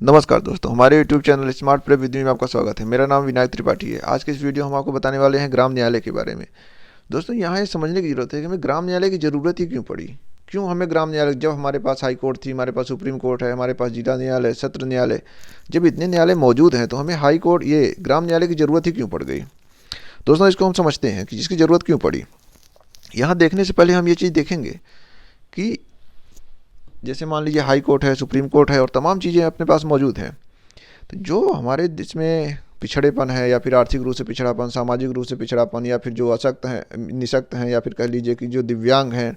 नमस्कार दोस्तों, हमारे YouTube channel smart prep with me में आपका स्वागत है। मेरा नाम विनायक त्रिपाठी है। आज के इस वीडियो हम आपको बताने वाले हैं ग्राम न्यायालय के बारे में। दोस्तों, यहाँ ये समझने की ज़रूरत है कि हमें ग्राम न्यायालय की ज़रूरत ही क्यों पड़ी। क्यों हमें ग्राम न्यायालय, जब हमारे पास हाई कोर्ट थी, हमारे पास सुप्रीम कोर्ट है, हमारे पास जिला न्यायालय, सत्र न्यायालय, जब इतने न्यायालय मौजूद हैं तो हमें हाई कोर्ट, ये ग्राम न्यायालय की ज़रूरत ही क्यों पड़ गई। दोस्तों, इसको हम समझते हैं कि इसकी ज़रूरत क्यों पड़ी। यहाँ देखने से पहले हम ये चीज़ देखेंगे कि जैसे मान लीजिए हाई कोर्ट है, सुप्रीम कोर्ट है और तमाम चीज़ें अपने पास मौजूद हैं, तो जो हमारे देश में पिछड़ेपन है, या फिर आर्थिक रूप से पिछड़ापन, सामाजिक रूप से पिछड़ापन, या फिर जो अशक्त हैं, निशक्त हैं, या फिर कह लीजिए कि जो दिव्यांग हैं,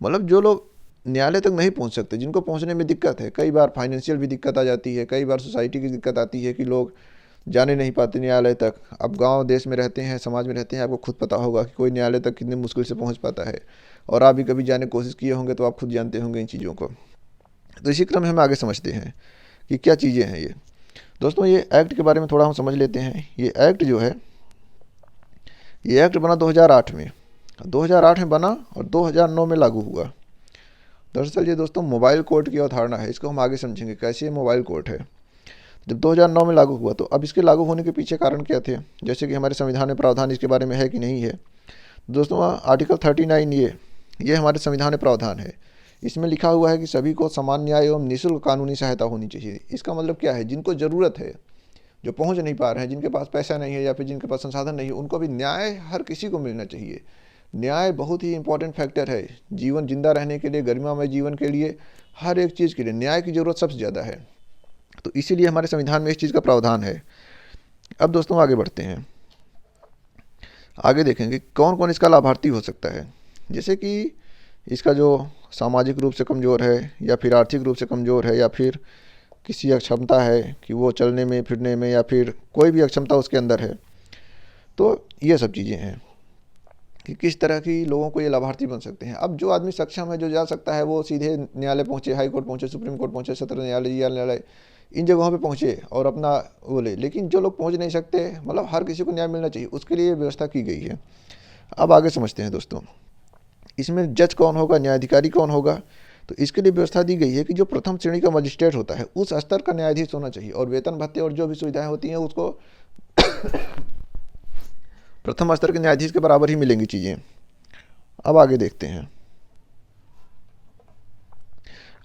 मतलब जो लोग न्यायालय तक नहीं पहुंच सकते, जिनको पहुंचने में दिक्कत है, कई बार फाइनेंशियल भी दिक्कत आ जाती है, कई बार सोसाइटी की दिक्कत आती है कि लोग जाने नहीं पाते न्यायालय तक। अब गांव देश में रहते हैं, समाज में रहते हैं, आपको खुद पता होगा कि कोई न्यायालय तक कितनी मुश्किल से पहुंच पाता है, और आप भी कभी जाने की कोशिश किए होंगे तो आप खुद जानते होंगे इन चीज़ों को। तो इसी क्रम में हम आगे समझते हैं कि क्या चीज़ें हैं ये। दोस्तों, ये एक्ट के बारे में थोड़ा हम समझ लेते हैं। ये एक्ट जो है, ये एक्ट बना 2008 में। 2008 में बना और 2009 में लागू हुआ। दरअसल ये दोस्तों मोबाइल कोर्ट की अवधारणा है। इसको हम आगे समझेंगे कैसे ये मोबाइल कोर्ट है। जब 2009 में लागू हुआ तो अब इसके लागू होने के पीछे कारण क्या थे, जैसे कि हमारे संविधान में प्रावधान इसके बारे में है कि नहीं है। दोस्तों, आर्टिकल 39 ये हमारे संविधान में प्रावधान है। इसमें लिखा हुआ है कि सभी को समान न्याय एवं निःशुल्क कानूनी सहायता होनी चाहिए। इसका मतलब क्या है, जिनको ज़रूरत है, जो पहुंच नहीं पा रहे हैं, जिनके पास पैसा नहीं है या फिर जिनके पास संसाधन नहीं है, उनको भी न्याय हर किसी को मिलना चाहिए। न्याय बहुत ही इंपॉर्टेंट फैक्टर है जीवन जिंदा रहने के लिए, गरिमामय जीवन के लिए, हर एक चीज़ के लिए न्याय की ज़रूरत सबसे ज़्यादा है। तो इसीलिए हमारे संविधान में इस चीज़ का प्रावधान है। अब दोस्तों आगे बढ़ते हैं। आगे देखेंगे कौन कौन इसका लाभार्थी हो सकता है। जैसे कि इसका जो सामाजिक रूप से कमज़ोर है, या फिर आर्थिक रूप से कमज़ोर है, या फिर किसी अक्षमता है कि वो चलने में फिरने में, या फिर कोई भी अक्षमता उसके अंदर है, तो ये सब चीज़ें हैं कि किस तरह की लोगों को ये लाभार्थी बन सकते हैं। अब जो आदमी सक्षम है, जो जा सकता है, वो सीधे न्यायालय पहुँचे, हाई कोर्ट पहुँचे, सुप्रीम कोर्ट पहुँचे, सत्र न्यायालय, जिला न्यायालय, इन जगहों पे पहुँचे और अपना बोले। लेकिन जो लोग पहुँच नहीं सकते, मतलब हर किसी को न्याय मिलना चाहिए, उसके लिए व्यवस्था की गई है। अब आगे समझते हैं दोस्तों, इसमें जज कौन होगा, न्यायाधिकारी कौन होगा। तो इसके लिए व्यवस्था दी गई है कि जो प्रथम श्रेणी का मजिस्ट्रेट होता है, उस स्तर का न्यायाधीश होना चाहिए, और वेतन भत्ते और जो भी सुविधाएं होती हैं उसको प्रथम स्तर के न्यायाधीश के बराबर ही मिलेंगी चीज़ें। अब आगे देखते हैं।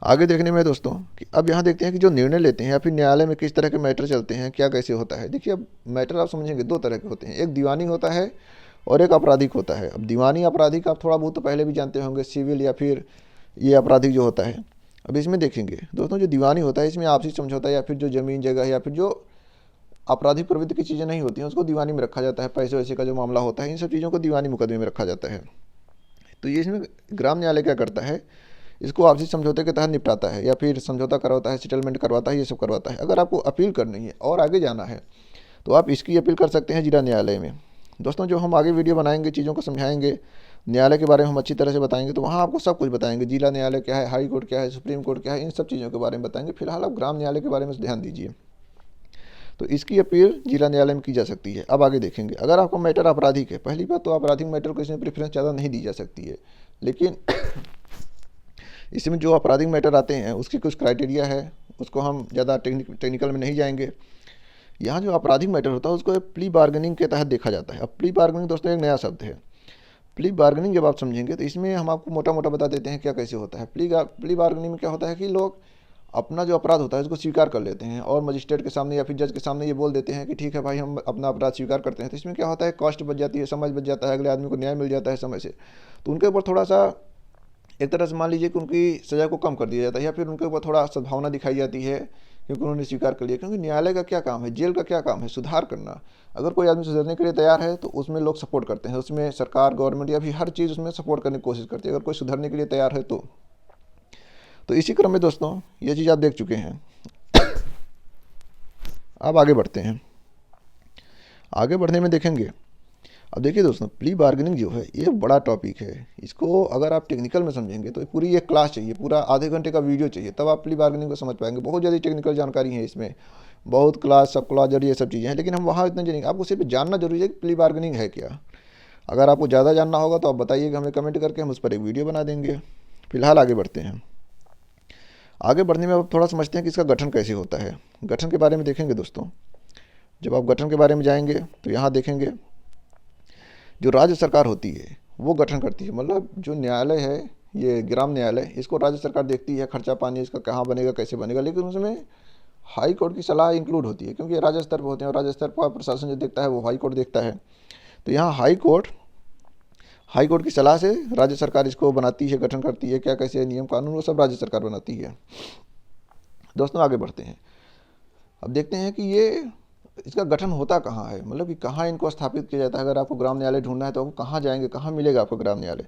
आगे देखने में दोस्तों कि अब यहाँ देखते हैं कि जो निर्णय लेते हैं या फिर न्यायालय में किस तरह के मैटर चलते हैं, क्या कैसे होता है। देखिए, अब मैटर आप समझेंगे दो तरह के होते हैं, एक दीवानी होता है और एक आपराधिक होता है। अब दीवानी आपराधिक आप थोड़ा बहुत तो पहले भी जानते होंगे, सिविल या फिर ये आपराधिक जो होता है। अब इसमें देखेंगे दोस्तों, जो दीवानी होता है इसमें आपसी समझौता या फिर जो ज़मीन जगह या फिर जो आपराधिक प्रवृत्ति की चीज़ें नहीं होती हैं उसको दीवानी में रखा जाता है। पैसे वैसे का जो मामला होता है, इन सब चीज़ों को दीवानी मुकदमे में रखा जाता है। तो ये इसमें ग्राम न्यायालय क्या करता है, इसको आपसी समझौते के तहत निपटाता है, या फिर समझौता करवाता है, सेटलमेंट करवाता है, ये सब करवाता है। अगर आपको अपील करनी है और आगे जाना है तो आप इसकी अपील कर सकते हैं जिला न्यायालय में। दोस्तों, जो हम आगे वीडियो बनाएंगे, चीज़ों को समझाएंगे, न्यायालय के बारे में हम अच्छी तरह से बताएंगे, तो वहाँ आपको सब कुछ बताएंगे। जिला न्यायालय क्या है, हाई कोर्ट क्या है, सुप्रीम कोर्ट क्या है, इन सब चीज़ों के बारे में बताएंगे। फिलहाल आप ग्राम न्यायालय के बारे में ध्यान दीजिए। तो इसकी अपील जिला न्यायालय में की जा सकती है। अब आगे देखेंगे, अगर आपको मैटर आपराधिक है, पहली बात तो आपराधिक मैटर को इसमें प्रेफरेंस ज़्यादा नहीं दी जा सकती है, लेकिन इसमें जो आपराधिक मैटर आते हैं उसकी कुछ क्राइटेरिया है, उसको हम ज़्यादा टेक्निकल में नहीं जाएंगे। यहाँ जो आपराधिक मैटर होता है उसको प्ली बार्गेनिंग के तहत देखा जाता है। अब प्ली बार्गेनिंग दोस्तों एक नया शब्द है। प्ली बार्गेनिंग जब आप समझेंगे तो इसमें हम आपको मोटा मोटा बता देते हैं क्या कैसे होता है। प्ली बार्गेनिंग में क्या होता है कि लोग अपना जो अपराध होता है उसको स्वीकार कर लेते हैं और मजिस्ट्रेट के सामने या फिर जज के सामने ये बोल देते हैं कि ठीक है भाई, हम अपना अपराध स्वीकार करते हैं। तो इसमें क्या होता है, कॉस्ट बच जाती है, समय बच जाता है, अगले आदमी को न्याय मिल जाता है समय से। तो उनके ऊपर थोड़ा सा, एक तरह से मान लीजिए कि उनकी सज़ा को कम कर दिया जाता है, या फिर उनके ऊपर थोड़ा सद्भावना दिखाई जाती है क्योंकि उन्होंने स्वीकार कर लिया। क्योंकि न्यायालय का क्या काम है, जेल का क्या काम है, सुधार करना। अगर कोई आदमी सुधरने के लिए तैयार है तो उसमें लोग सपोर्ट करते हैं, उसमें सरकार, गवर्नमेंट या फिर हर चीज़ उसमें सपोर्ट करने की कोशिश करती है, अगर कोई सुधरने के लिए तैयार है तो इसी क्रम में दोस्तों ये चीज़ आप देख चुके हैं। अब आगे बढ़ते हैं। आगे बढ़ने में देखेंगे, अब देखिए दोस्तों, प्ली बार्गेनिंग जो है ये बड़ा टॉपिक है। इसको अगर आप टेक्निकल में समझेंगे तो पूरी एक क्लास चाहिए, पूरा आधे घंटे का वीडियो चाहिए, तब आप प्ली बार्गेनिंग को समझ पाएंगे। बहुत ज़्यादा टेक्निकल जानकारी है इसमें, बहुत क्लास, सब क्लास ये सब चीज़ें हैं, लेकिन हम वहाँ इतना जानेंगे। आपको सिर्फ जानना जरूरी है कि प्ली बार्गेनिंग है क्या। अगर आपको ज़्यादा जानना होगा तो आप बताइएगा हमें कमेंट करके, हम उस पर एक वीडियो बना देंगे। फिलहाल आगे बढ़ते हैं। आगे बढ़ने में अब थोड़ा समझते हैं कि इसका गठन कैसे होता है। गठन के बारे में देखेंगे दोस्तों। जब आप गठन के बारे में जाएंगे तो यहाँ देखेंगे जो राज्य सरकार होती है वो गठन करती है। मतलब जो न्यायालय है, ये ग्राम न्यायालय, इसको राज्य सरकार देखती है, खर्चा पानी इसका कहाँ बनेगा, कैसे बनेगा, लेकिन उसमें हाई कोर्ट की सलाह इंक्लूड होती है, क्योंकि राज्य स्तर पर होते हैं और राज्य स्तर पर प्रशासन जो देखता है वो हाई कोर्ट देखता है। तो यहाँ हाई कोर्ट की सलाह से राज्य सरकार इसको बनाती है, गठन करती है, क्या कैसे नियम कानून वो सब राज्य सरकार बनाती है। दोस्तों आगे बढ़ते हैं। अब देखते हैं कि ये इसका गठन होता कहाँ है, मतलब कि कहाँ इनको स्थापित किया जाता है। अगर आपको ग्राम न्यायालय ढूंढना है तो आपको कहाँ जाएंगे, कहाँ मिलेगा आपको ग्राम न्यायालय।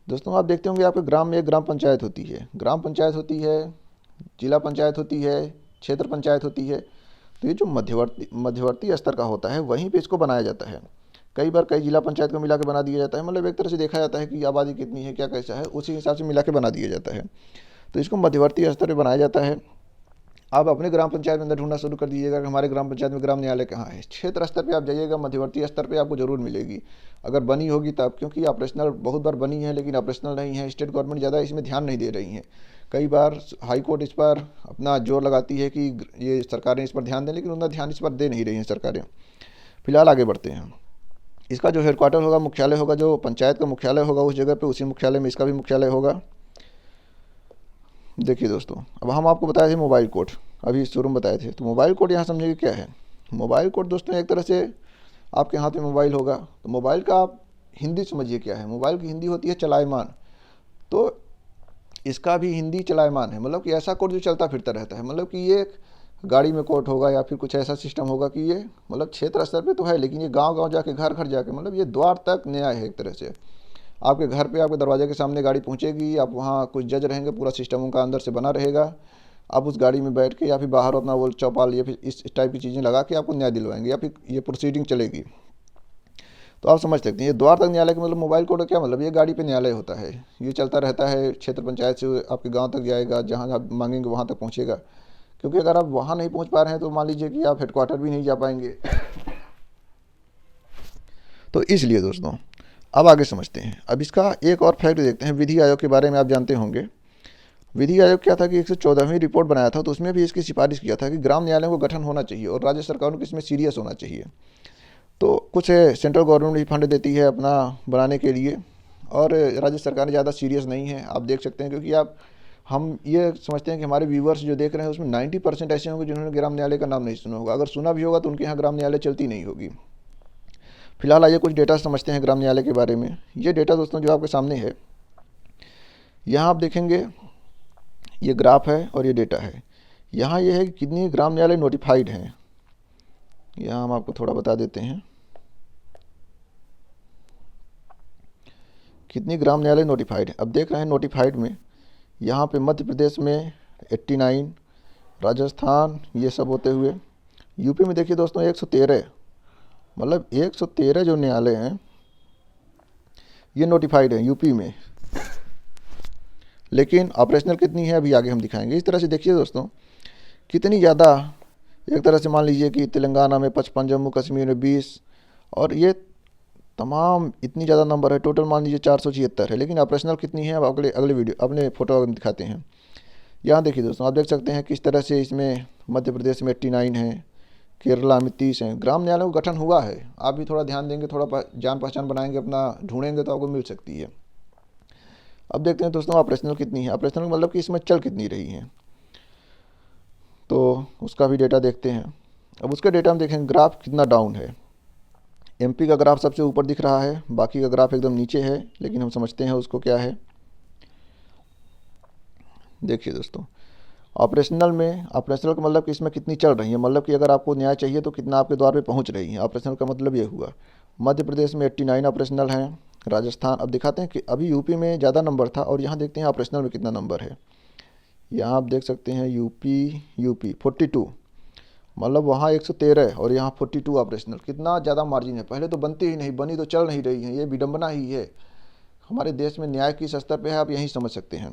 दोस्तों आप देखते होंगे आपके ग्राम में एक ग्राम पंचायत होती है, ग्राम पंचायत होती है, जिला पंचायत होती है, क्षेत्र पंचायत होती है। तो ये जो मध्यवर्ती स्तर का होता है वहीं पे इसको बनाया जाता है। कई बार कई जिला पंचायत को मिला के बना दिया जाता है, मतलब एक तरह से देखा जाता है कि आबादी कितनी है, क्या कैसा है, उसी हिसाब से मिला के बना दिया जाता है। तो इसको मध्यवर्ती स्तर पर बनाया जाता है। आप अपने ग्राम पंचायत में अंदर ढूंढना शुरू कर दीजिएगा कि हमारे ग्राम पंचायत में ग्राम न्यायालय कहाँ है। क्षेत्र स्तर पे आप जाइएगा, मध्यवर्ती स्तर पे आपको जरूर मिलेगी, अगर बनी होगी तब, क्योंकि ऑपरेशनल बहुत बार बनी है लेकिन ऑपरेशनल नहीं है। स्टेट गवर्नमेंट ज़्यादा इसमें ध्यान नहीं दे रही है। कई बार हाई कोर्ट इस पर अपना जोर लगाती है कि ये सरकारें इस पर ध्यान दें, लेकिन उतना ध्यान इस पर दे नहीं रही हैं सरकारें। फिलहाल आगे बढ़ते हैं। इसका जो हेडक्वार्टर होगा, मुख्यालय होगा, जो पंचायत का मुख्यालय होगा उस जगह पे, उसी मुख्यालय में इसका भी मुख्यालय होगा। देखिए दोस्तों, अब हम आपको बताए थे मोबाइल कोर्ट, अभी शुरू में बताए थे। तो मोबाइल कोर्ट यहाँ समझिए क्या है। मोबाइल कोर्ट दोस्तों एक तरह से आपके हाथ में मोबाइल होगा, तो मोबाइल का आप हिंदी समझिए क्या है। मोबाइल की हिंदी होती है चलायमान। तो इसका भी हिंदी चलायमान है, मतलब कि ऐसा कोर्ट जो चलता फिरता रहता है। मतलब कि ये एक गाड़ी में कोर्ट होगा या फिर कुछ ऐसा सिस्टम होगा कि ये मतलब क्षेत्र स्तर पे तो है, लेकिन ये गांव गांव जाके, घर घर जाके, मतलब ये द्वार तक न्याय है एक तरह से। आपके घर पे, आपके दरवाजे के सामने गाड़ी पहुंचेगी, आप वहाँ कुछ जज रहेंगे, पूरा सिस्टम उनका अंदर से बना रहेगा। आप उस गाड़ी में बैठ के या फिर बाहर अपना वो चौपाल या फिर इस टाइप की चीज़ें लगा के आपको न्याय दिलवाएंगे, या फिर ये प्रोसीडिंग चलेगी। तो आप समझ सकते हैं ये द्वार तक न्यायालय का मतलब मोबाइल कोर्ट का क्या मतलब, ये गाड़ी पे न्यायालय होता है, ये चलता रहता है। क्षेत्र पंचायत से आपके गांव तक जाएगा, जहां आप मांगेंगे वहां तक पहुंचेगा। क्योंकि अगर आप वहां नहीं पहुंच पा रहे हैं तो मान लीजिए कि आप हेडक्वार्टर भी नहीं जा पाएंगे। तो इसलिए दोस्तों अब आगे समझते हैं। अब इसका एक और फैक्ट देखते हैं। विधि आयोग के बारे में आप जानते होंगे। विधि आयोग क्या था कि 114वीं रिपोर्ट बनाया था, तो उसमें भी इसकी सिफारिश किया था कि ग्राम न्यायालयों को गठन होना चाहिए और राज्य सरकारों को इसमें सीरियस होना चाहिए। तो कुछ सेंट्रल गवर्नमेंट भी फंड देती है अपना बनाने के लिए, और राज्य सरकारें ज़्यादा सीरियस नहीं हैं, आप देख सकते हैं। क्योंकि हम ये समझते हैं कि हमारे व्यूवर्स जो देख रहे हैं उसमें 90% ऐसे होंगे जिन्होंने ग्राम न्यायालय का नाम नहीं सुना होगा। अगर सुना भी होगा तो उनके यहाँ ग्राम न्यायालय चलती नहीं होगी। फिलहाल आइए कुछ डेटा समझते हैं ग्राम न्यायालय के बारे में। ये डेटा दोस्तों जो आपके सामने है, यहाँ आप देखेंगे ये ग्राफ है और ये डेटा है। यहाँ ये है कि कितनी ग्राम न्यायालय नोटिफाइड हैं। यहाँ हम आपको थोड़ा बता देते हैं कितनी ग्राम न्यायालय नोटिफाइड है। अब देख रहे हैं नोटिफाइड में यहाँ पे मध्य प्रदेश में 89, राजस्थान ये सब होते हुए, यूपी में देखिए दोस्तों 113, मतलब 113 जो न्यायालय हैं ये नोटिफाइड हैं यूपी में। लेकिन ऑपरेशनल कितनी है अभी आगे हम दिखाएंगे। इस तरह से देखिए दोस्तों कितनी ज़्यादा, एक तरह से मान लीजिए कि तेलंगाना में 55, जम्मू कश्मीर में 20, और ये तमाम इतनी ज़्यादा नंबर है। टोटल मान लीजिए 476 है। लेकिन ऑपरेशनल कितनी है अब अगले वीडियो अपने फोटो में दिखाते हैं। यहाँ देखिए दोस्तों, आप देख सकते हैं किस तरह से इसमें मध्य प्रदेश में 89 है, केरला में 30 हैं। ग्राम न्यायालयों का गठन हुआ है। आप भी थोड़ा ध्यान देंगे, थोड़ा जान पहचान बनाएंगे, अपना ढूंढेंगे तो आपको मिल सकती है। अब देखते हैं दोस्तों ऑपरेशनल कितनी है। ऑपरेशनल मतलब कि इसमें चल कितनी रही है, तो उसका भी डेटा देखते हैं। अब उसका डेटा हम देखेंगे ग्राफ कितना डाउन है। एमपी का ग्राफ सबसे ऊपर दिख रहा है, बाकी का ग्राफ एकदम नीचे है, लेकिन हम समझते हैं उसको क्या है। देखिए दोस्तों ऑपरेशनल का मतलब कि इसमें कितनी चल रही है, मतलब कि अगर आपको न्याय चाहिए तो कितना आपके द्वार पे पहुंच रही है। ऑपरेशनल का मतलब ये हुआ। मध्य प्रदेश में 89 ऑपरेशनल हैं, राजस्थान, अब दिखाते हैं कि अभी यूपी में ज़्यादा नंबर था, और यहाँ देखते हैं ऑपरेशनल में कितना नंबर है। यहाँ आप देख सकते हैं यूपी 42, मतलब वहाँ 113 और यहाँ 42 ऑपरेशनल। कितना ज़्यादा मार्जिन है। पहले तो बनती ही नहीं, बनी तो चल नहीं रही है। ये विडम्बना ही है हमारे देश में न्याय किस स्तर पे है, आप यही समझ सकते हैं।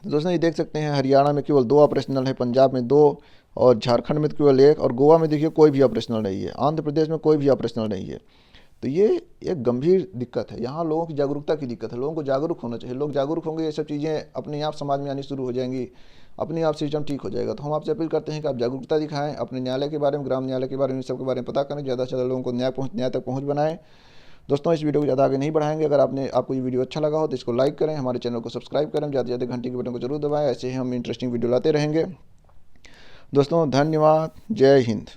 तो दोस्तों ये देख सकते हैं हरियाणा में केवल 2 ऑपरेशनल है, पंजाब में 2, और झारखंड में केवल 1, और गोवा में देखिए कोई भी ऑपरेशनल नहीं है, आंध्र प्रदेश में कोई भी ऑपरेशनल नहीं है। तो ये एक गंभीर दिक्कत है। यहाँ लोगों की जागरूकता की दिक्कत है, लोगों को जागरूक होना चाहिए। लोग जागरूक होंगे, ये सब चीज़ें अपने आप समाज में आनी शुरू हो जाएंगी, अपने आप सिस्टम ठीक हो जाएगा। तो हम आपसे अपील करते हैं कि आप जागरूकता दिखाएं, अपने न्यायालय के बारे में, ग्राम न्यायालय के बारे में, इन सब के बारे में पता करें, ज़्यादा से ज़्यादा लोगों को न्याय तक पहुँच बनाएं। दोस्तों, इस वीडियो को ज़्यादा आगे नहीं बढ़ाएंगे। अगर आपको ये वीडियो अच्छा लगा हो तो इसको लाइक करें, हमारे चैनल को सब्सक्राइब करें, ज़्यादा से ज़्यादा घंटी के बटन को जरूर दबाएं। ऐसे ही हम इंटरेस्टिंग वीडियो लाते रहेंगे। दोस्तों धन्यवाद, जय हिंद।